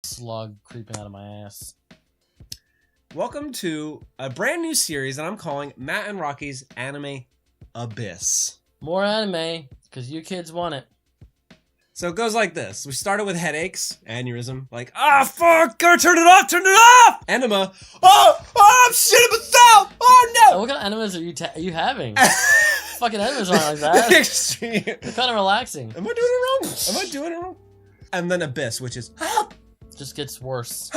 Slug creeping out of my ass. Welcome to a brand new series that I'm calling Matt and Rocky's Anime Abyss. More anime, because you kids want it. So it goes like this. We started with headaches, aneurysm, like, fuck, gotta turn it off! Enema, I'm shitting myself! Oh no! Oh, what kind of animes are you having? Fucking animes aren't like that. Extreme. They're kind of relaxing. Am I doing it wrong? Am I doing it wrong? And then Abyss, which is, help! Just gets worse.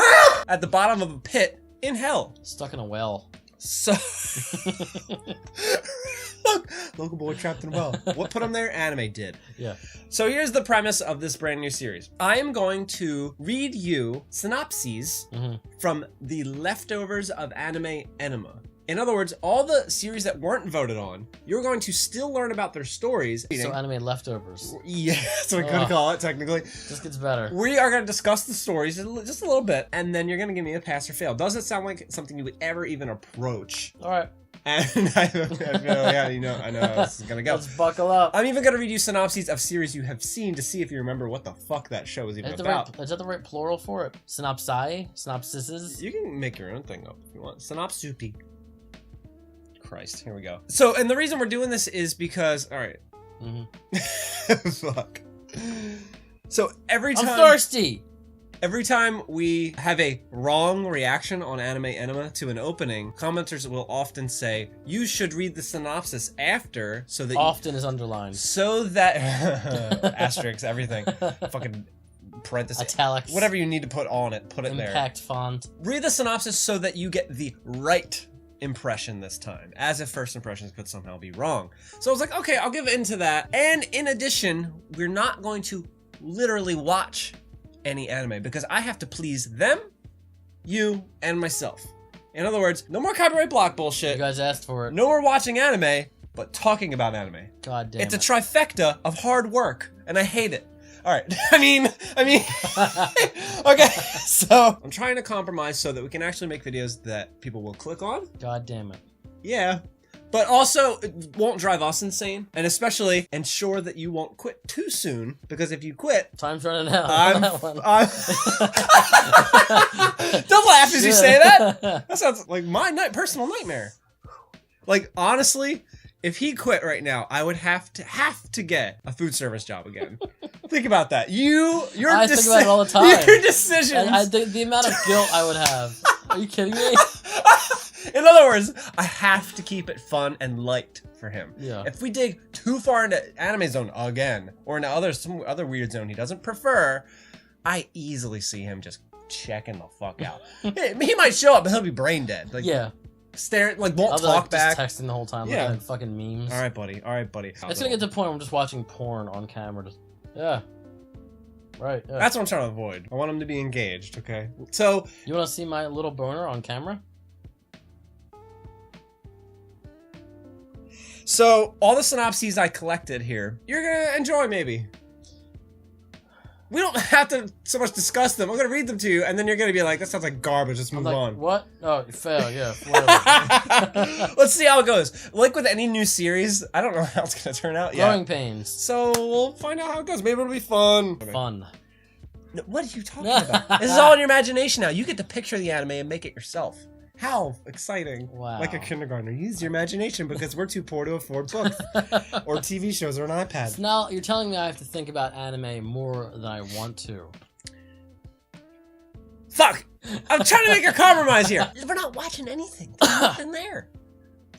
At the bottom of a pit in hell. Stuck in a well. So, local boy trapped in a well. What put him there? Anime did. Yeah. So here's the premise of this brand new series. I am going to read you synopses from the leftovers of Anime Enema. In other words, all the series that weren't voted on, you're going to still learn about their stories. So anime leftovers. Yeah, that's what we could call it, technically. Just gets better. We are going to discuss the stories just a little bit, and then you're going to give me a pass or fail. Does it sound like something you would ever even approach? All right. And I feel, yeah, I know how this is going to go. Let's buckle up. I'm even going to read you synopses of series you have seen to see if you remember what the fuck that show is even about. Is that the right plural for it? Synopsi? Synopsises? You can make your own thing up if you want. Synopsupi. Christ, here we go. So, and the reason we're doing this is because, all right. Fuck. So every time... I'm thirsty! Every time we have a wrong reaction on Anime Enema to an opening, commenters will often say, you should read the synopsis after, so that Often is underlined. So that... asterisks, everything. Fucking parentheses. Italics. Whatever you need to put on it, put it there. Impact font. Read the synopsis so that you get the right impression this time, as if first impressions could somehow be wrong. So I was like, okay, I'll give in to that. And in addition, we're not going to literally watch any anime because I have to please them, you, and myself. In other words, no more copyright block bullshit. You guys asked for it. No more watching anime, but talking about anime. God damn It's a trifecta of hard work, and I hate it. All right, I mean, okay, so I'm trying to compromise so that we can actually make videos that people will click on. God damn it. Yeah, but also it won't drive us insane, and especially ensure that you won't quit too soon, because if you quit, time's running out. Don't laugh as you say that. That sounds like my personal nightmare. Like, honestly, if he quit right now, I would have to get a food service job again. Think about that. I think about it all the time. Your decisions. And the amount of guilt I would have. Are you kidding me? In other words, I have to keep it fun and light for him. Yeah. If we dig too far into anime zone again, or into some other weird zone he doesn't prefer, I easily see him just checking the fuck out. He might show up, but he'll be brain dead. Like, yeah. Staring, like, won't I'll be, talk like, back. Just texting the whole time, Yeah. like fucking memes. All right, buddy. All right, buddy. It's gonna get to the point where I'm just watching porn on camera. Yeah. Right. Yeah. That's what I'm trying to avoid. I want him to be engaged, okay? So... You want to see my little boner on camera? So, all the synopses I collected here, you're gonna enjoy, maybe. We don't have to so much discuss them. I'm gonna read them to you, and then you're gonna be like, that sounds like garbage, let's move on. What? Oh, you fail, yeah. Whatever. Let's see how it goes. Like with any new series, I don't know how it's gonna turn out yet. Growing pains. So, we'll find out how it goes. Maybe it'll be fun. Fun. No, what are you talking about? This is all in your imagination now. You get to picture the anime and make it yourself. How exciting. Wow. Like a kindergartner. Use your imagination because we're too poor to afford books or TV shows or an iPad. So now you're telling me I have to think about anime more than I want to. Fuck! I'm trying to make a compromise here. We're not watching anything. There's nothing there.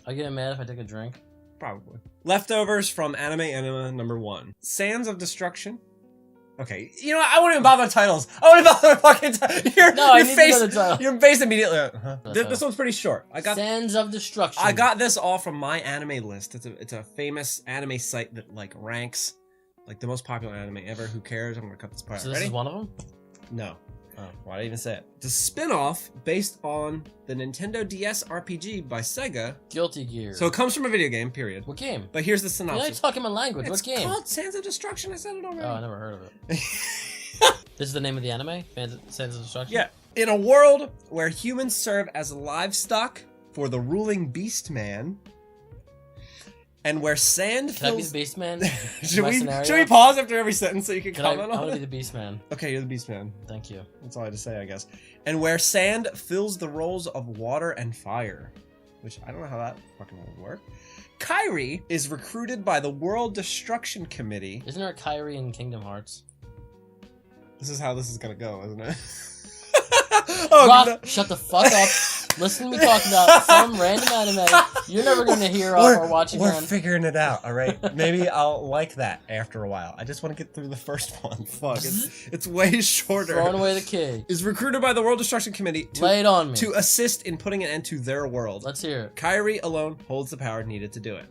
Are you getting mad if I take a drink? Probably. Leftovers from Anime Enema #1. Sands of Destruction. Okay, you know what? I wouldn't even bother titles. I wouldn't bother fucking your face immediately. This one's pretty short. I got Sands of Destruction. I got this all from my anime list. It's a famous anime site that like ranks like the most popular anime ever. Who cares? I'm gonna cut this part. So this Ready? is one of them? No. Oh, why did I even say it? It's a spin-off based on the Nintendo DS RPG by Sega. Guilty Gear. So it comes from a video game, period. What game? But here's the You're synopsis. not talking my language. It's what game? called Sands of Destruction. I said it already. Oh, I never heard of it. This is the name of the anime? Sands of Destruction? Yeah. In a world where humans serve as livestock for the ruling beast man, And where sand Can I be fills... the Beast Man? should we pause after every sentence so you can comment I'm on gonna it? be the Beast Man. Okay, you're the Beast Man. Thank you. That's all I had to say, I guess. And where sand fills the roles of water and fire. Which, I don't know how that fucking would work. Kyrie is recruited by the World Destruction Committee. Isn't there a Kyrie in Kingdom Hearts? This is how this is gonna go, isn't it? Oh, Rock, no. shut the fuck up. Listen to me talk about some random anime you're never going to hear or watch We're again. figuring it out, all right? Maybe I'll like that after a while. I just want to get through the first one. Fuck, it's way shorter. Throwing away the key. Is recruited by the World Destruction Committee Lay it on me. to assist in putting an end to their world. Let's hear it. Kyrie alone holds the power needed to do it.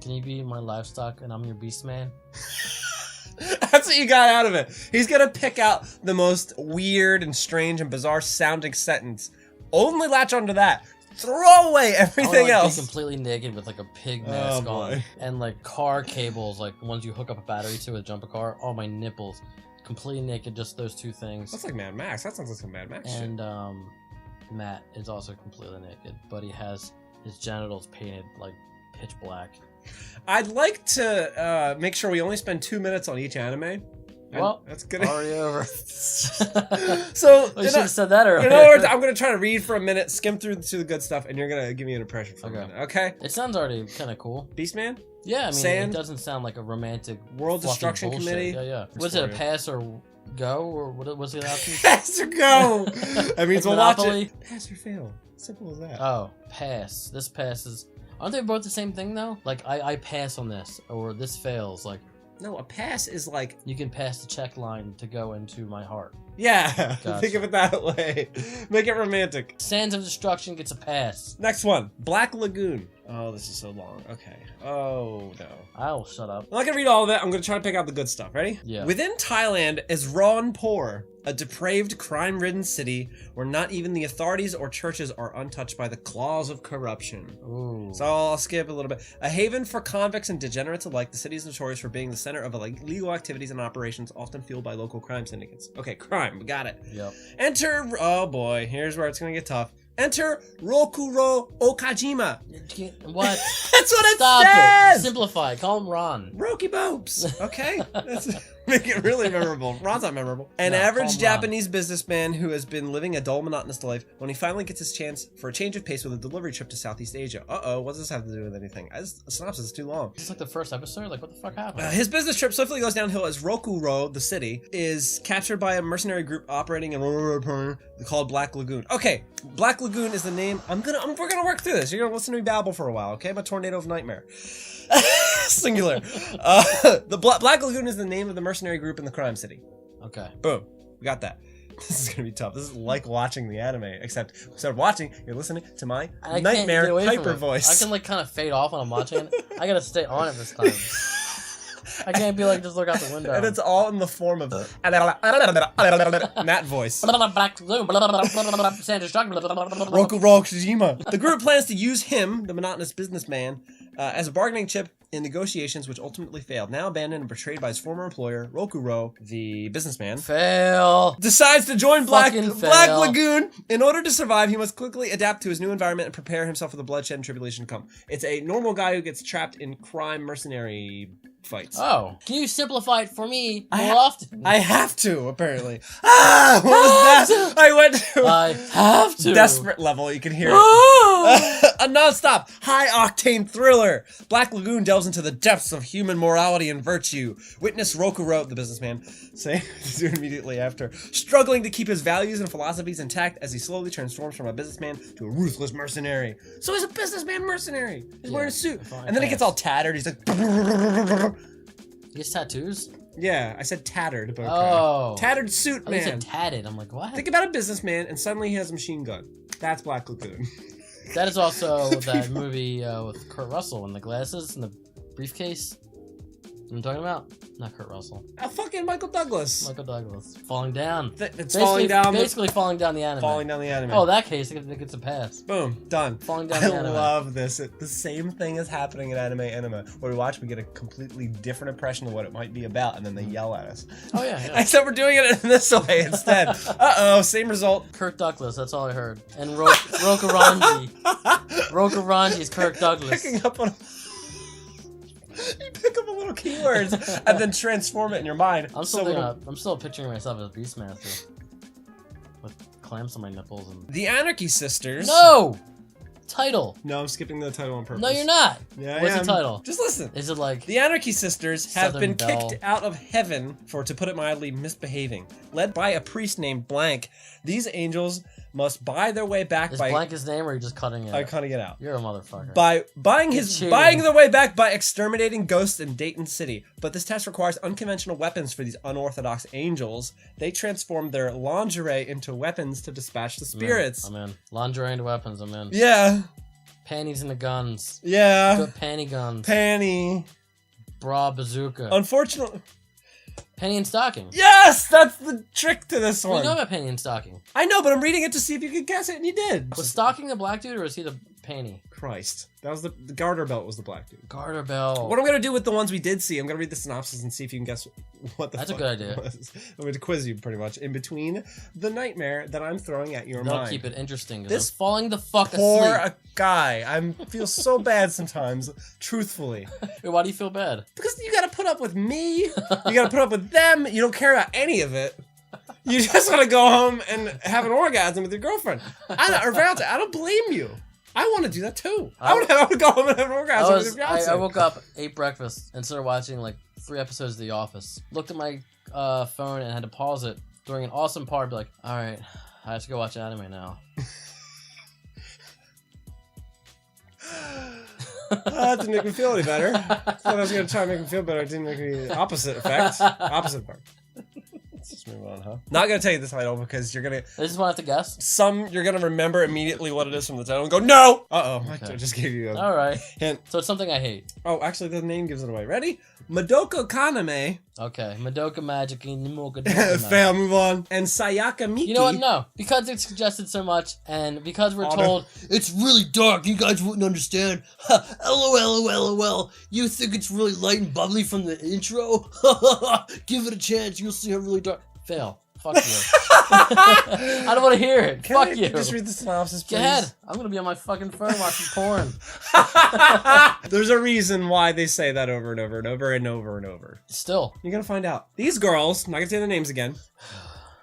Can you be my livestock and I'm your Beast Man? That's what you got out of it. He's gonna pick out the most weird and strange and bizarre sounding sentence. Only latch onto that. Throw away everything else. Be completely naked with like a pig mask on, and like car cables, like the ones you hook up a battery to with jump a car. All my nipples, completely naked. Just those two things. That's like Mad Max. That sounds like some Mad Max shit. And Matt is also completely naked, but he has his genitals painted like pitch black. I'd like to make sure we only spend 2 minutes on each anime. Well, that's gonna already over. So we should have said that earlier. In other words, I'm gonna try to read for a minute, skim through the good stuff, and you're gonna give me an impression for a minute. Okay? It sounds already kind of cool. Beastman? Yeah, I mean, Sand? It doesn't sound like a romantic World Destruction bullshit. Committee. Yeah. Was it a pass or go, or what was the option? Pass or go. That means we'll watch Monopoly? it. Pass or fail. Simple as that. Oh, pass. This passes. Aren't they both the same thing though? Like I pass on this, or this fails. Like no, a pass is like you can pass the check line to go into my heart. Yeah, Gotcha. Think of it that way. Make it romantic. Sands of Destruction gets a pass. Next one, Black Lagoon. Oh, this is so long. Okay. Oh no. I'll shut up. I'm not gonna read all of it. I'm gonna try to pick out the good stuff. Ready? Yeah. Within Thailand is Rampur, a depraved, crime-ridden city where not even the authorities or churches are untouched by the claws of corruption. Ooh. So I'll skip a little bit. A haven for convicts and degenerates alike, the city is notorious for being the center of illegal activities and operations, often fueled by local crime syndicates. Okay, crime. We got it. Yep. Enter. Oh boy, here's where it's gonna get tough. Enter Rokuro Okajima. What? That's what it Stop says! it. Simplify. Call him Ron. Roky Bopes. Okay. Make it really memorable. Ron's not memorable. An No, average Japanese businessman who has been living a dull, monotonous life when he finally gets his chance for a change of pace with a delivery trip to Southeast Asia. Uh-oh, what does this have to do with anything? A synopsis is too long. Is this like the first episode? Like, what the fuck happened? His business trip swiftly goes downhill as Rokuro, the city, is captured by a mercenary group operating in called Black Lagoon. Okay, Black Lagoon is the name. We're gonna work through this. You're gonna listen to me babble for a while, okay? My tornado of nightmare. Singular. The Black Lagoon is the name of the mercenary group in the crime city. Okay. Boom. We got that. This is gonna be tough. This is like watching the anime, except instead of watching, you're listening to my nightmare hyper voice. I can like kind of fade off when I'm watching it. I gotta stay on it this time. I can't be like just look out the window. And it's all in the form of that voice. The group plans to use him, the monotonous businessman, as a bargaining chip in negotiations which ultimately failed. Now abandoned and betrayed by his former employer, Rokuro, the businessman, decides to join Black Lagoon. In order to survive, he must quickly adapt to his new environment and prepare himself for the bloodshed and tribulation to come. It's a normal guy who gets trapped in crime mercenary fights. Oh, can you simplify it for me more often? I have to, apparently. What was that? I have to. Desperate level, you can hear it. A non-stop, high-octane thriller. Black Lagoon delves into the depths of human morality and virtue. Witness Rokuro, the businessman, say immediately after, struggling to keep his values and philosophies intact as he slowly transforms from a businessman to a ruthless mercenary. So he's a businessman mercenary. He's wearing a suit. And then he gets all tattered. He's like... He gets tattoos? Yeah, I said tattered, but okay. Oh. Tattered suit man. I said tatted. I'm like, what? Think about a businessman and suddenly he has a machine gun. That's Black Lagoon. That is also that movie with Kurt Russell and the glasses and the briefcase. You know what I'm talking about? Not Kurt Russell. Fucking Michael Douglas. Michael Douglas. Falling down. It's falling down. Basically falling down the anime. Falling down the anime. Oh, that case, it gets a pass. Boom. Done. Falling down the anime. I love this. The same thing is happening in anime. What we watch, we get a completely different impression of what it might be about, and then they yell at us. Oh, yeah. Except we're doing it in this way instead. Uh-oh, same result. Kirk Douglas, that's all I heard. And Rokaranji. Rokaranji is Kirk Douglas. Picking up on... You pick up a little keywords and then transform it in your mind. I'm still picturing myself as Beastmaster with clamps on my nipples and. The Anarchy Sisters. No. Title. No, I'm skipping the title on purpose. No, you're not. Yeah, What's the title? Just listen. Is it like the Anarchy Sisters have Southern been Belle? kicked out of heaven for, to put it mildly, misbehaving. Led by a priest named Blank, these angels must buy their way back Is by Blank his name or are you just cutting it? I'm cutting it out. You're a motherfucker. By buying cheating. their way back by exterminating ghosts in Dayton City. But this task requires unconventional weapons for these unorthodox angels. They transform their lingerie into weapons to dispatch the spirits. I'm in. Lingerie into weapons, I'm in. Yeah. Panties into guns. Yeah. Put panty guns. Panty. Bra bazooka. Unfortunately. Penny and stocking. Yes! That's the trick to this Well, one. you know about Penny and stocking. I know, but I'm reading it to see if you could guess it, and you did. Was stocking the black dude or was he the panty? Christ. That was the garter belt was the black dude. Garter belt. What I'm going to do with the ones we did see, I'm going to read the synopsis and see if you can guess what the That's a fuck good idea. it was. I'm going to quiz you pretty much in between the nightmare that I'm throwing at your They'll mind. keep it interesting. This I'm falling the fuck Poor asleep. a guy. I feel so bad sometimes, truthfully. Wait, why do you feel bad? Because you got to put up with me. You got to put up with them. You don't care about any of it. You just want to go home and have an orgasm with your girlfriend. Or Valentine, I don't blame you. I want to do that too. I want to go home and have an orgasm with your fiance. I woke up, ate breakfast, and started watching like 3 episodes of The Office. Looked at my phone and had to pause it during an awesome part. Be like, all right, I have to go watch anime now. That didn't make me feel any better. I thought I was going to try and make me feel better. It didn't make me opposite effect. Opposite part. Let's just move on, huh? Not going to tell you the title because you're going to... I just want to have to guess. You're going to remember immediately what it is from the title and go, no! Uh-oh. Okay. I just gave you a All right. hint. So it's something I hate. Oh, actually, the name gives it away. Ready? Madoka Kaname. Okay. Madoka Magic in Nimoka. Fail, move on. And Sayaka Miki. You know what? No. Because it's suggested so much, and because we're told it's really dark, you guys wouldn't understand. LOL. You think it's really light and bubbly from the intro? Give it a chance. You'll see how really dark. Fail. Fuck you. I don't want to hear it. Can Fuck I you. just read the synopsis, please? Go ahead. I'm going to be on my fucking phone watching porn. There's a reason why they say that over and over and over and over and over. Still. You're gonna find out. These girls, I'm not gonna say their names again.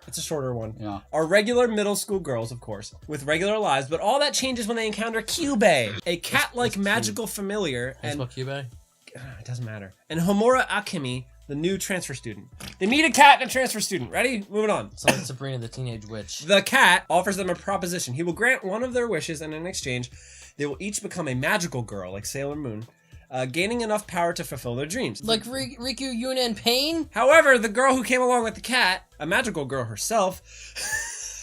It's a shorter one. Yeah. Are regular middle school girls, of course, with regular lives, but all that changes when they encounter Kyubey, a cat-like magical familiar. And Kyubey? It doesn't matter. And Homura Akemi, the new transfer student. They meet a cat and a transfer student. Ready? Moving on. It's like Sabrina the Teenage Witch. The cat offers them a proposition. He will grant one of their wishes, and in exchange, they will each become a magical girl, like Sailor Moon, gaining enough power to fulfill their dreams. Like Riku, Yuna, and Pain? However, the girl who came along with the cat, a magical girl herself,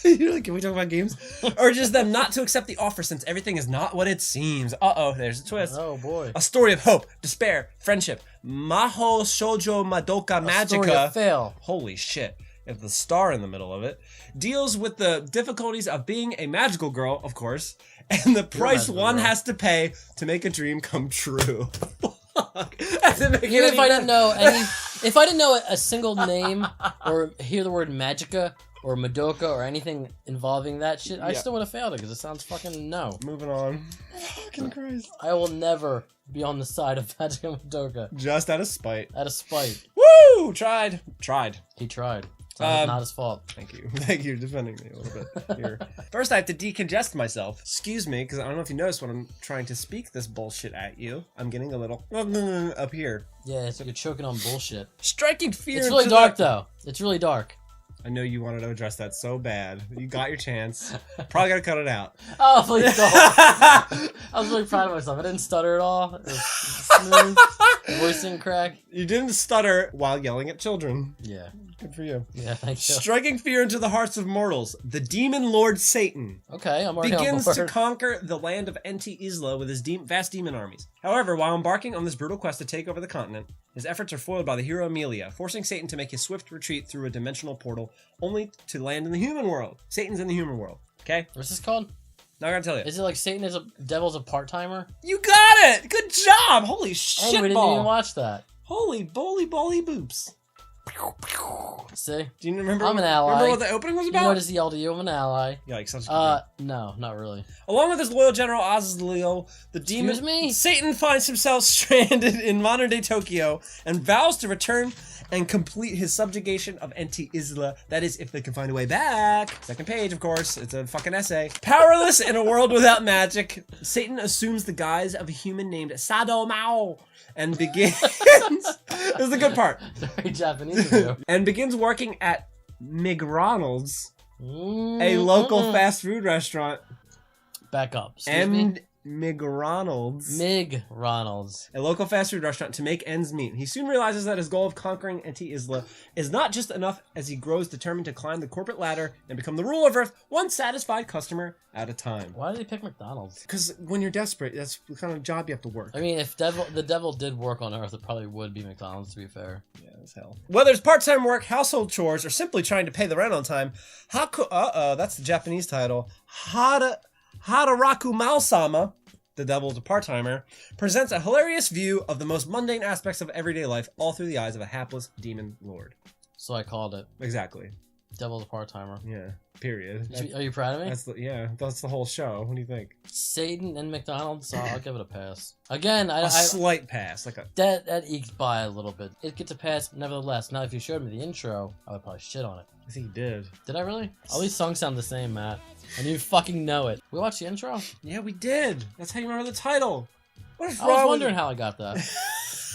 you're like, can we talk about games? Urges them not to accept the offer since everything is not what it seems. Uh-oh, there's a twist. Oh, boy. A story of hope, despair, friendship. Maho Shoujo Madoka Magica. Story of fail. Holy shit. If the star in the middle of it. Deals with the difficulties of being a magical girl, of course, and the price one has to pay to make a dream come true. Fuck. Even if I didn't know if I didn't know a single name or hear the word Magica or Madoka or anything involving that shit, I still would have failed it because it sounds fucking no. Moving on. Fucking Christ. I will never be on the side of Magica and Madoka. Just out of spite. Out of spite. Woo! Tried. He tried. It's not his fault. Thank you. Thank you for defending me a little bit here. First, I have to decongest myself. Excuse me, because I don't know if you noticed when I'm trying to speak this bullshit at you. I'm getting a little up here. Yeah, it's like you're choking on bullshit. Striking fear. It's really dark, though. It's really dark. I know you wanted to address that so bad. You got your chance. Probably gotta cut it out. Oh, please don't. I was really proud of myself. I didn't stutter at all. It was smooth. Voice didn't crack. You didn't stutter while yelling at children. Yeah. Good for you. Yeah, thank you. Striking fear into the hearts of mortals, the demon lord Satan okay, I'm already begins on to board. conquer the land of Enti Isla with his vast demon armies. However, while embarking on this brutal quest to take over the continent, his efforts are foiled by the hero Amelia, forcing Satan to make his swift retreat through a dimensional portal, only to land in the human world. Satan's in the human world, okay? What's this called? Not gonna tell you. Is it like Satan is a devil's a part-timer? You got it! Good job! Holy shit Hey, we didn't even watch that. Holy boly boops. See? Do you remember? I'm an ally. Remember what the opening was You about? notice the LDU, I'm an ally. Yikes! That's good. No, not really. Along with his loyal general Azrael, the demon Excuse me? Satan finds himself stranded in modern-day Tokyo and vows to return and complete his subjugation of Anti-Isla. That is, if they can find a way back. Second page, of course. It's a fucking essay. Powerless in a world without magic, Satan assumes the guise of a human named Sadomao and begins... This is the good part. Very Japanese of you. And begins working at McDonald's, a local fast food restaurant. Back up. Excuse me? McDonald's. McDonald's. A local fast food restaurant to make ends meet. He soon realizes that his goal of conquering Anti-Isla is not just enough as he grows determined to climb the corporate ladder and become the ruler of Earth, one satisfied customer at a time. Why did he pick McDonald's? Because when you're desperate, that's the kind of job you have to work. I mean, if the devil did work on Earth, it probably would be McDonald's, to be fair. Yeah, as hell. Whether it's part-time work, household chores, or simply trying to pay the rent on time, that's the Japanese title. Hadaraku Mao-sama, the devil's a part-timer, presents a hilarious view of the most mundane aspects of everyday life, all through the eyes of a hapless demon lord. So I called it. Exactly. Devil's a part-timer. Yeah. Period. Are you proud of me? That's the whole show. What do you think? Satan and McDonald's, so I'll give it a pass. Again, a slight pass, that eked by a little bit. It gets a pass, but nevertheless. Now, if you showed me the intro, I would probably shit on it. I think you did. Did I really? All these songs sound the same, Matt. And you fucking know it. We watched the intro? Yeah, we did. That's how you remember the title. What is I wrong was with wondering you? how I got that.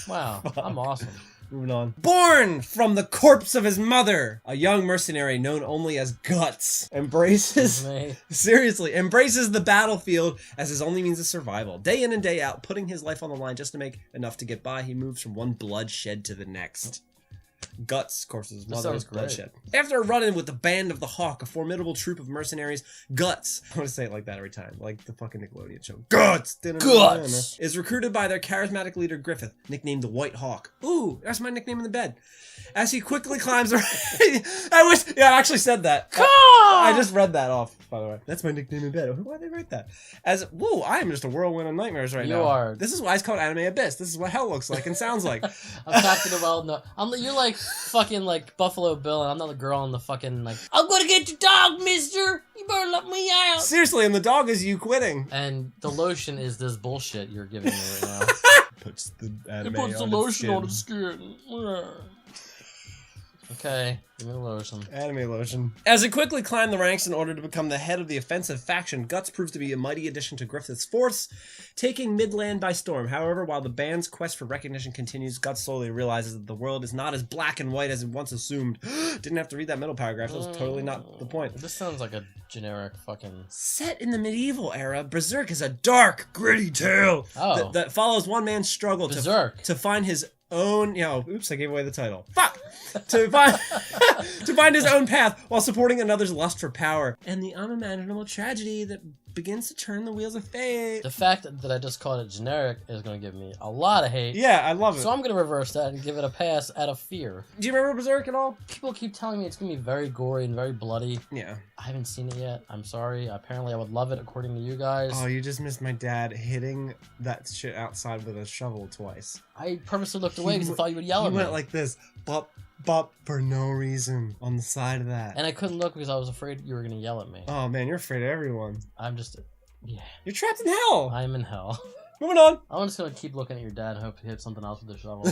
Wow, I'm awesome. Moving on. Born from the corpse of his mother, a young mercenary known only as Guts embraces the battlefield as his only means of survival. Day in and day out, putting his life on the line just to make enough to get by, he moves from one bloodshed to the next. Guts, of course, his mother is bloodshed. After a run-in with the Band of the Hawk, a formidable troop of mercenaries, Guts, I want to say it like that every time, like the fucking Nickelodeon show, Guts! Guts! Is recruited by their charismatic leader Griffith, nicknamed the White Hawk. Ooh, that's my nickname in the bed. As he quickly climbs around... I actually said that. I just read that off, by the way. That's my nickname in bed. Why'd they write that? I am just a whirlwind of nightmares right now. You are. This is why it's called Anime Abyss. This is what hell looks like and sounds like. I'm Captain Well. No, you're like fucking like Buffalo Bill, and I'm not the girl in the fucking like. I'm gonna get your dog, Mister. You better let me out. Seriously, and the dog is you quitting. And the lotion is this bullshit you're giving me right now. Puts the anime it puts the lotion on its skin. Okay, give me the lotion. Anime lotion. As he quickly climbed the ranks in order to become the head of the offensive faction, Guts proves to be a mighty addition to Griffith's force, taking Midland by storm. However, while the band's quest for recognition continues, Guts slowly realizes that the world is not as black and white as it once assumed. Didn't have to read that middle paragraph. That was totally not the point. This sounds like a generic fucking... Set in the medieval era, Berserk is a dark, gritty tale that follows one man's struggle to find his own, oops, I gave away the title. Fuck! to find his own path while supporting another's lust for power and the unimaginable tragedy that begins to turn the wheels of fate. The fact that I just called it generic is going to give me a lot of hate. Yeah, I love it. So I'm going to reverse that and give it a pass out of fear. Do you remember Berserk at all? People keep telling me it's going to be very gory and very bloody. Yeah. I haven't seen it yet. I'm sorry. Apparently I would love it according to you guys. Oh, you just missed my dad hitting that shit outside with a shovel twice. I purposely looked away because I thought you would yell at me. He went like this, bop, bop, for no reason on the side of that. And I couldn't look because I was afraid you were going to yell at me. Oh man, you're afraid of everyone. I'm just... Yeah. You're trapped in hell! I'm in hell. Moving on. I'm just gonna keep looking at your dad and hope he hits something else with the shovel.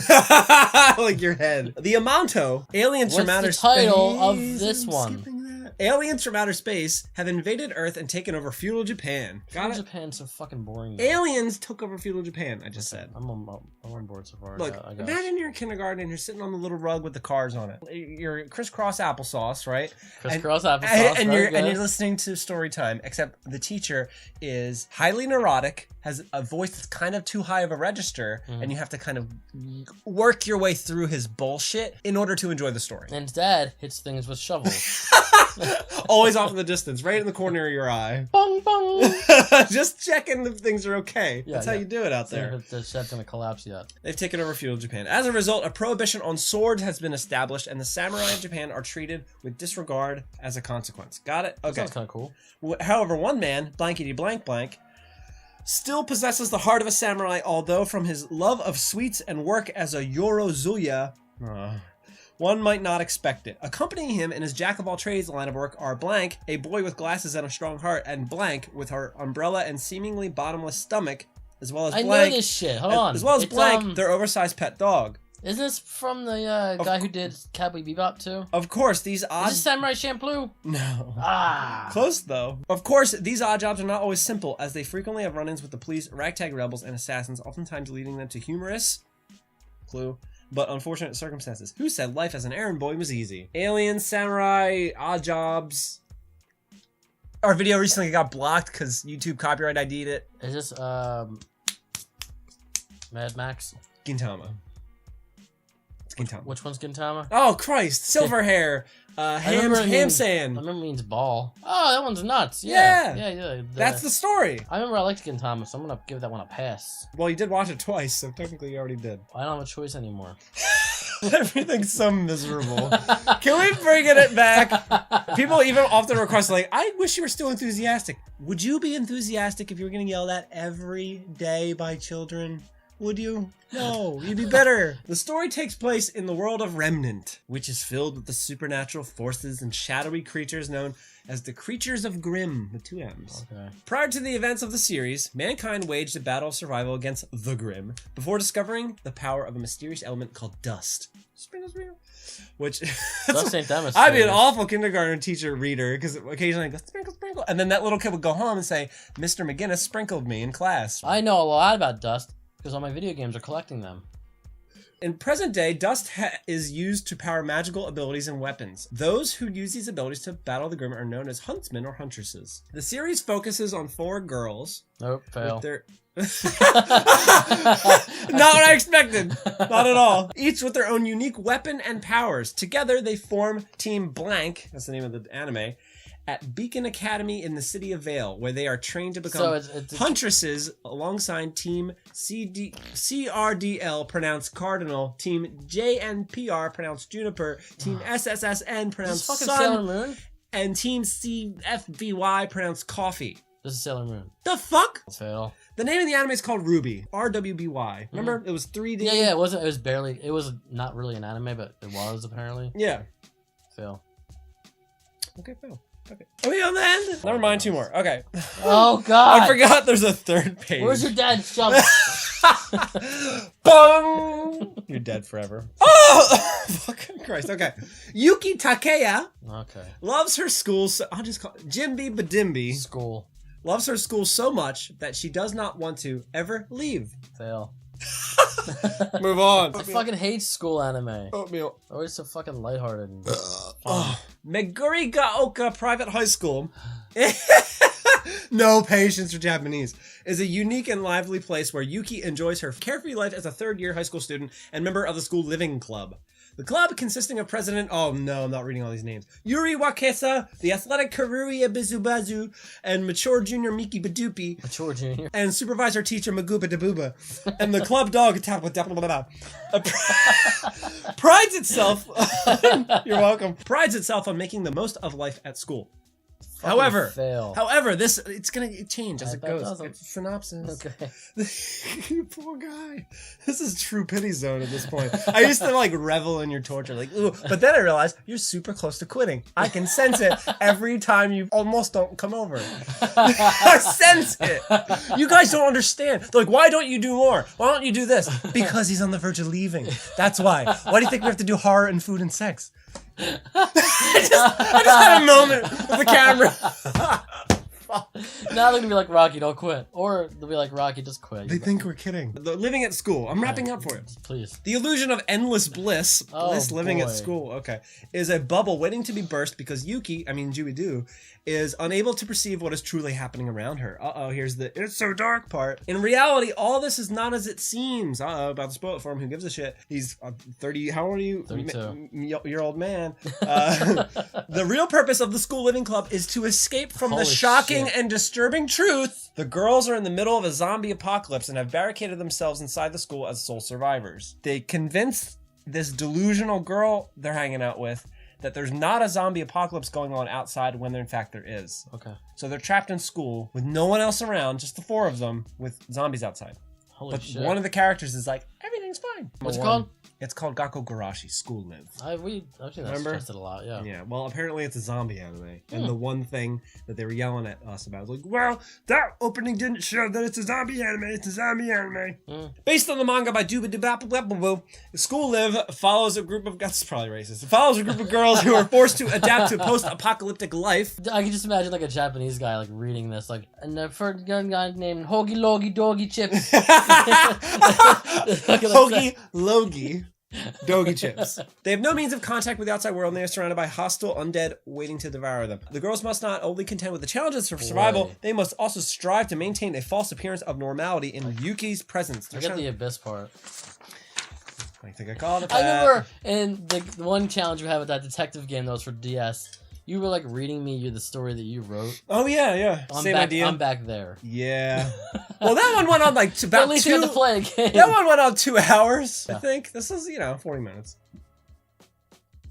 Like your head. The Amanto, aliens from outer space. What's the title of this one? Aliens from outer space have invaded Earth and taken over feudal Japan. Feudal Japan's so fucking boring. Aliens took over feudal Japan, I just said. I'm on board so far. Look, imagine you're in kindergarten and you're sitting on the little rug with the cars on it. You're crisscross applesauce, right? Crisscross applesauce, and you're listening to story time, except the teacher is highly neurotic, has a voice that's kind of too high of a register, and you have to kind of work your way through his bullshit in order to enjoy the story. And his dad hits things with shovels. Always off in the distance, right in the corner of your eye. Bong, bong. Just checking if things are okay. That's how you do it out there. The shed's gonna collapse yet. They've taken over feudal Japan. As a result, a prohibition on swords has been established, and the samurai of Japan are treated with disregard as a consequence. Got it? Okay. That sounds kind of cool. However, one man, blankety blank blank, still possesses the heart of a samurai, although from his love of sweets and work as a Yorozuya, one might not expect it. Accompanying him in his jack-of-all-trades line of work are blank, a boy with glasses and a strong heart, and blank with her umbrella and seemingly bottomless stomach, as well as blank. I know this shit. Hold on. As well as blank, their oversized pet dog. Isn't this from the guy who did Cowboy Bebop too? Of course, these odd... Is this Samurai Champloo? No. Ah. Close, though. Of course, these odd jobs are not always simple, as they frequently have run-ins with the police, ragtag rebels, and assassins, oftentimes leading them to humorous... clue... but unfortunate circumstances. Who said life as an errand boy was easy? Aliens, samurai, odd jobs... Our video recently got blocked because YouTube copyright ID'd it. Is this, Mad Max? Gintama. Gintama. Which one's Gintama? Oh, Christ. Silver hair. Ham sand. I remember it means ball. Oh, that one's nuts. Yeah. That's the story. I remember I liked Gintama, so I'm going to give that one a pass. Well, you did watch it twice, so technically you already did. I don't have a choice anymore. Everything's so miserable. Can we bring it back? People even often request, like, I wish you were still enthusiastic. Would you be enthusiastic if you were getting yelled at every day by children? Would you? No, you'd be better. The story takes place in the world of Remnant, which is filled with the supernatural forces and shadowy creatures known as the Creatures of Grimm, with 2 M's. Okay. Prior to the events of the series, mankind waged a battle of survival against the Grimm before discovering the power of a mysterious element called dust. Which Dust ain't that mysterious. I'd be an awful kindergarten teacher reader because occasionally I'd go, sprinkle, sprinkle. And then that little kid would go home and say, Mr. McGinnis sprinkled me in class. I know a lot about dust. Because all my video games are collecting them. In present day, dust is used to power magical abilities and weapons. Those who use these abilities to battle the Grimm are known as huntsmen or huntresses. The series focuses on 4 girls. Nope, fail. Not what I expected. Not at all. Each with their own unique weapon and powers. Together, they form Team Blank, that's the name of the anime, at Beacon Academy in the city of Vale, where they are trained to become huntresses alongside Team CRDL, pronounced Cardinal, Team JNPR, pronounced Juniper, Team SSSN, pronounced Sun, Sailor Moon? and Team CFBY, pronounced Coffee. This is Sailor Moon. The fuck? Fail. The name of the anime is called RWBY. RWBY. Remember? It was 3D. Yeah, it wasn't. It was barely. It was not really an anime, but it was apparently. Yeah. Fail. Okay, fail. Okay. Are we on the end? Never mind, 2 more. Okay. Oh, God. I forgot there's a 3rd page. Where's your dad's shovel? Bong! You're dead forever. Oh! Fucking Christ. Okay. Yuki Takeya loves her school so... I'll just call it Jimby Badimby. School. Loves her school so much that she does not want to ever leave. Fail. Move on. I fucking hate school anime. Oatmeal. Always so fucking lighthearted. And Megurigaoka Private High School. No patience for Japanese. Is a unique and lively place where Yuki enjoys her carefree life as a 3rd-year high school student and member of the school living club. The club, consisting of President... Oh, no, I'm not reading all these names. Yuri Wakesa, the athletic Karuri Abizubazu, and mature junior Miki Badupi. Mature junior. And supervisor teacher Maguba Dabuba. And the club dog... prides itself... You're welcome. Prides itself on making the most of life at school. However, it's gonna change as it goes. It's synopsis. Okay. You poor guy. This is true pity zone at this point. I used to like revel in your torture, like ooh, but then I realized you're super close to quitting. I can sense it every time you almost don't come over. I sense it. You guys don't understand. They're like, why don't you do more? Why don't you do this? Because he's on the verge of leaving. That's why. Why do you think we have to do horror and food and sex? I just had a moment with the camera. Now they're gonna be like, Rocky, don't quit. Or they'll be like, Rocky, just quit. They think we're kidding. The living at school. I'm wrapping up for you. Please. The illusion of endless bliss, living at school, is a bubble waiting to be burst because Yuki, Juidu, is unable to perceive what is truly happening around her. Here's the it's so dark part. In reality, all this is not as it seems. About to spoil it for him. Who gives a shit? He's 30, how old are you? 32. Your old man. The real purpose of the school living club is to escape from the shocking and disturbing truth. The girls are in the middle of a zombie apocalypse and have barricaded themselves inside the school as sole survivors. They convince this delusional girl they're hanging out with that there's not a zombie apocalypse going on outside when in fact there is. Okay. So they're trapped in school with no one else around, just the 4 of them, with zombies outside. Holy shit. One of the characters is like, everything everything's fine. What's it called? It's called Gakogarashi, School Live. I've seen that suggested a lot, yeah. Yeah, well, apparently it's a zombie anime. And the one thing that they were yelling at us about was like, well, that opening didn't show that it's a zombie anime. It's a zombie anime. Based on the manga by Dubadubapabababoo, School Live follows a group of... That's probably racist. It follows a group of girls who are forced to adapt to post-apocalyptic life. I can just imagine like a Japanese guy like reading this, like, and a first young guy named Hoagie Logie Doggy Chips. Hoagie Logie. Doggy chips. They have no means of contact with the outside world and they are surrounded by hostile undead waiting to devour them. The girls must not only contend with the challenges of survival, they must also strive to maintain a false appearance of normality in Yuki's presence. I get the abyss part. I think I called it I remember in the one challenge we had with that detective game that was for DS, you were like reading me the story that you wrote. Oh yeah. Same idea. I'm back there. Yeah. Well, that one went on like about at least you had to play a game. That one went on 2 hours. Yeah. I think this is 40 minutes.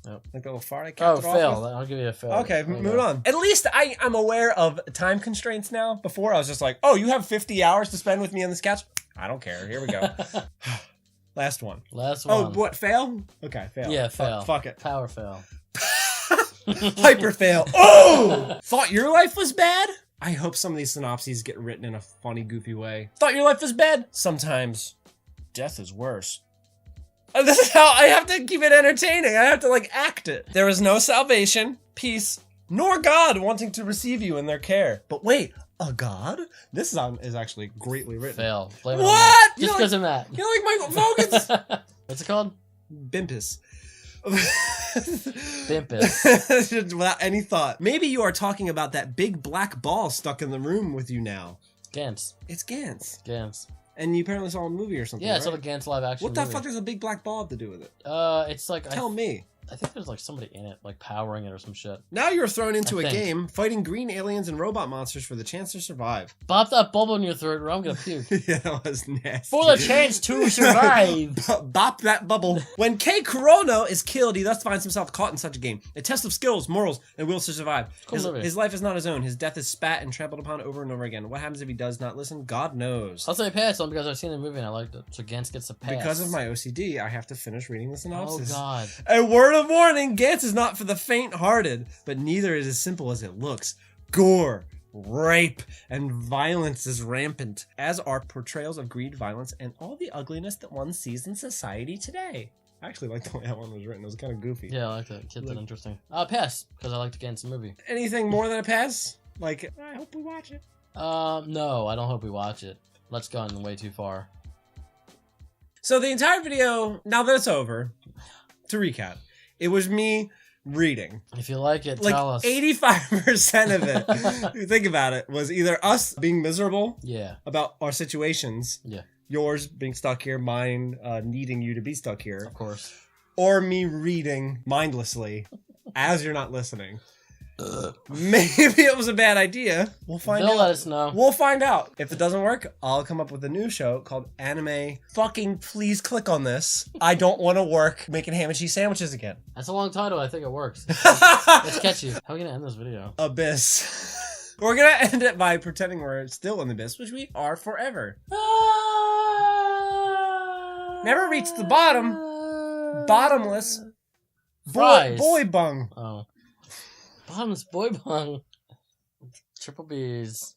Yep. Like the little fart I kept fail. I'll give you a fail. Okay, moving on. At least I'm aware of time constraints now. Before I was just like, oh, you have 50 hours to spend with me on this couch. I don't care. Here we go. Last one. Oh, what? Fail? Okay, fail. Yeah, fail. Fuck it. Power fail. Hyper fail. Oh! Thought your life was bad? I hope some of these synopses get written in a funny, goofy way. Thought your life was bad? Sometimes death is worse. And this is how I have to keep it entertaining. I have to like act it. There is no salvation, peace, nor God wanting to receive you in their care. But wait, a God? This is actually greatly written. Fail. Blame what? Just because of that. You're like Michael Vogels. What's it called? Bimpus. Bimpus. Without any thought. Maybe you are talking about that big black ball stuck in the room with you now. Gantz. It's Gantz. Gantz. And you apparently saw a movie or something, Yeah, I right? saw the Gantz live action What the movie. fuck does a big black ball have to do with it? It's like... Tell me. I think there's like somebody in it, like powering it or some shit. Now you're thrown into a game fighting green aliens and robot monsters for the chance to survive. Bop that bubble in your throat or I'm gonna puke. Yeah, that was nasty. For the chance to survive. Bop that bubble. When Kei Kurono is killed, he thus finds himself caught in such a game. A test of skills, morals, and wills to survive. His life is not his own. His death is spat and trampled upon over and over again. What happens if he does not listen? God knows. I'll say pass on because I've seen the movie and I liked it. So Gantz gets a pass. Because of my OCD, I have to finish reading the synopsis. Oh god. A word of warning, Gantz is not for the faint-hearted, but neither is as simple as it looks. Gore, rape, and violence is rampant, as are portrayals of greed, violence, and all the ugliness that one sees in society today. I actually like the way that one was written. It was kind of goofy. Yeah, I liked it. Kept it interesting. Pass, because I liked Gantz movie. Anything more than a pass? Like, I hope we watch it. No, I don't hope we watch it. Let's gone way too far. So the entire video, now that it's over, to recap, it was me reading. If you like it, like tell us. 85% of it, if you think about it, was either us being miserable about our situations, yours being stuck here, mine needing you to be stuck here, of course, or me reading mindlessly as you're not listening. Maybe it was a bad idea. We'll find out. They'll let us know. We'll find out. If it doesn't work, I'll come up with a new show called Anime. Fucking please click on this. I don't want to work making ham and cheese sandwiches again. That's a long title. I think it works. It's catchy. How are we gonna end this video? Abyss. We're gonna end it by pretending we're still in the abyss, which we are forever. Never reached the bottom. Bottomless. Boy bung. Oh. Bottomless boy bung. Triple B's.